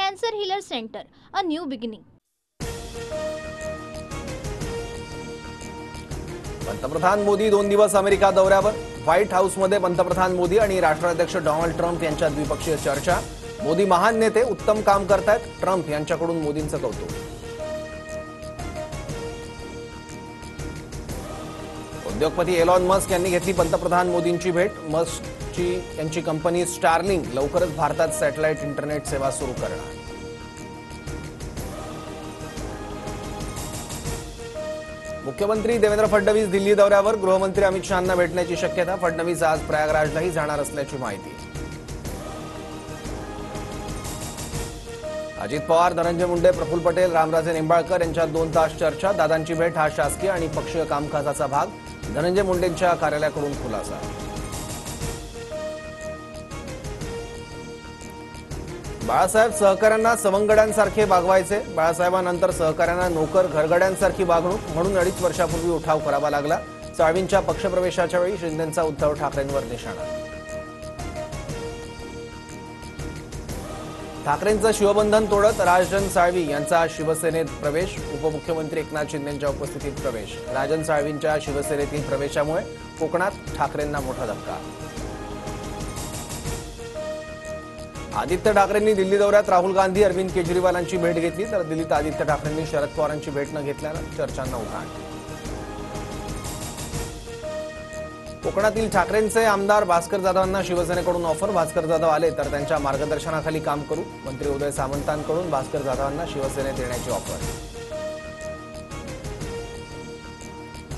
Cancer Healer Center, a new beginning. पंतप्रधान मोदी 2 दिवस America दौऱ्यावर. व्हाईट हाऊसमध्ये पंतप्रधान मोदी आणि राष्ट्राध्यक्ष डोनाल्ड ट्रम्प यांच्यात द्विपक्षीय चर्चा. मोदी महान नेते, उत्तम काम करतायत. ट्रम्प यांच्याकडून मोदींचं कौतुक. उद्योगपती एलॉन मस्क यांनी घेतली पंतप्रधान मोदींची भेट. मस्कची यांची कंपनी स्टारलिंक लवकरच भारतात सॅटेलाइट इंटरनेट सेवा सुरू करणार. मुख्यमंत्री देवेंद्र फडणवीस दिल्ली दौऱ्यावर. गृहमंत्री अमित शहांना भेटण्याची शक्यता. फडणवीस आज प्रयागराजलाही जाणार असल्याची माहिती. अजित पवार, धनंजय मुंडे, प्रफुल्ल पटेल, रामराजे निंबाळकर यांच्यात 2 तास चर्चा. दादांची भेट हा शासकीय आणि पक्षीय कामकाजाचा भाग. धनंजय मुंडेंच्या कार्यालयाकडून खुलासा. बाळासाहेब सहकाऱ्यांना सवंगड्यांसारखे वागवायचे. बाळासाहेबांनंतर सहकाऱ्यांना नोकर घरगड्यांसारखी वागणूक म्हणून 2.5 वर्षापूर्वी उठाव करावा लागला. साळवींच्या पक्षप्रवेशाच्या वेळी शिंदेंचा उद्धव ठाकरेंवर निशाणा. ठाकरेंचं शिवबंधन तोडत राजन साळवी यांचा शिवसेनेत प्रवेश. उपमुख्यमंत्री एकनाथ शिंदेंच्या उपस्थितीत प्रवेश. राजन साळवींच्या शिवसेनेतील प्रवेशामुळे कोकणात ठाकरेंना मोठा धक्का. आदित्य ठाकरेंनी दिल्ली दौऱ्यात राहुल गांधी, अरविंद केजरीवालांची भेट घेतली. तर दिल्लीत आदित्य ठाकरेंनी शरद पवारांची भेट न घेतल्यानं चर्चांना उधाण. कोकणातील ठाकरेंचे आमदार भास्कर जाधवांना शिवसेनेकडून ऑफर. भास्कर जाधव आले तर त्यांच्या मार्गदर्शनाखाली काम करू. मंत्री उदय सामंतांकडून भास्कर जाधवांना शिवसेनेत येण्याची ऑफर.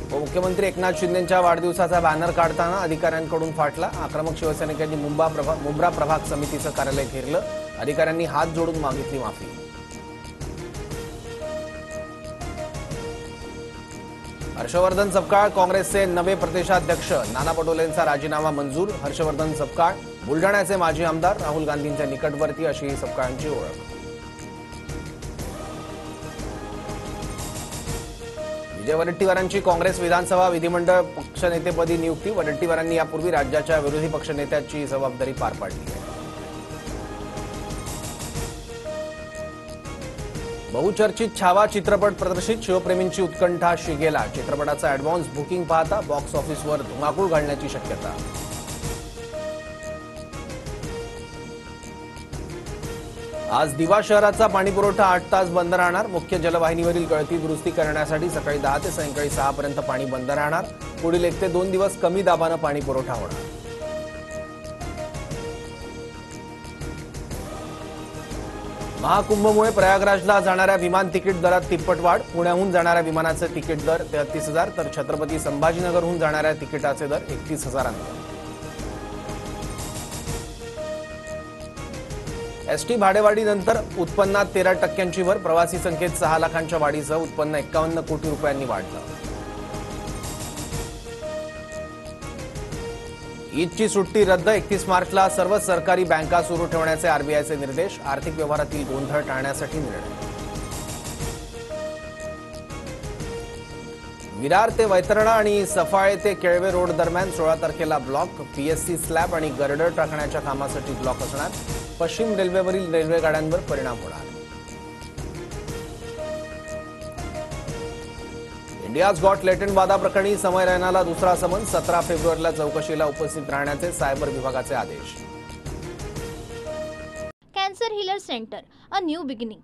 उपमुख्यमंत्री एकनाथ शिंदेंच्या वाढदिवसाचा बॅनर काढताना अधिकाऱ्यांकडून फाटला. आक्रमक शिवसैनिकांनी मुंब्रा प्रभाग समितीचं कार्यालय घेरलं. अधिकाऱ्यांनी हात जोडून मागितली माफी. हर्षवर्धन सपकाळ काँग्रेसचे नवे प्रदेशाध्यक्ष. नाना पटोलेंचा राजीनामा मंजूर. हर्षवर्धन सपकाळ बुलढाण्याचे माजी आमदार. राहुल गांधींच्या निकटवर्ती अशी सपकाळांची ओळख. विजय वडेट्टीवारांची काँग्रेस विधानसभा विधिमंडळ पक्षनेतेपदी नियुक्ती. वडेट्टीवारांनी यापूर्वी राज्याच्या विरोधी पक्षनेत्याची जबाबदारी पार पाडली आहे. बहुचर्चित छावा चित्रपट प्रदर्शित. शिवप्रेमींची उत्कंठा शिगेला. चित्रपटाचा अॅडव्हान्स बुकिंग पाहता बॉक्स ऑफिसवर धुमाकूळ घालण्याची शक्यता. आज दिवा शहराचा पाणीपुरवठा 8 तास बंद राहणार. मुख्य जलवाहिनीवरील गळती दुरुस्ती करण्यासाठी सकाळी 10 ते सायंकाळी 6 पर्यंत पाणी बंद राहणार. पुढील 1 ते 2 दिवस कमी दाबानं पाणीपुरवठा होणार. महाकुंभमुळे प्रयागराजला जाणाऱ्या विमान तिकीट दरात तिप्पट वाढ. पुण्याहून जाणाऱ्या विमानाचे तिकीट दर 33,000 तर छत्रपती संभाजीनगरहून जाणाऱ्या तिकिटाचे दर 31,000. एसटी भाडेवाढीनंतर उत्पन्नात 13% भर. प्रवासी संख्येत 6 लाखांच्या वाढीसह उत्पन्न 51 कोटी रुपयांनी वाढलं. ईदची सुट्टी रद्द. 31 मार्चला सर्व सरकारी बँका सुरू ठेवण्याचे आरबीआयचे निर्देश. आर्थिक व्यवहारातील गोंधळ टाळण्यासाठी निर्णय. विरार ते वैतरणा आणि सफाळे ते केळवे रोड दरम्यान 16 तारखेला ब्लॉक. पीएससी स्लॅब आणि गर्डर टाकण्याच्या कामासाठी ब्लॉक असणार. पश्चिम रेल्वेवरील रेल्वे गाड्यांवर परिणाम होणार. इंडियाज गॉट लेटेंट वादाप्रकरणी समय रैनाला दुसरा समन. 17 फेब्रुवारीला चौकशीला उपस्थित राहण्याचे सायबर विभागाचे आदेश. Cancer Healer Center, a new beginning.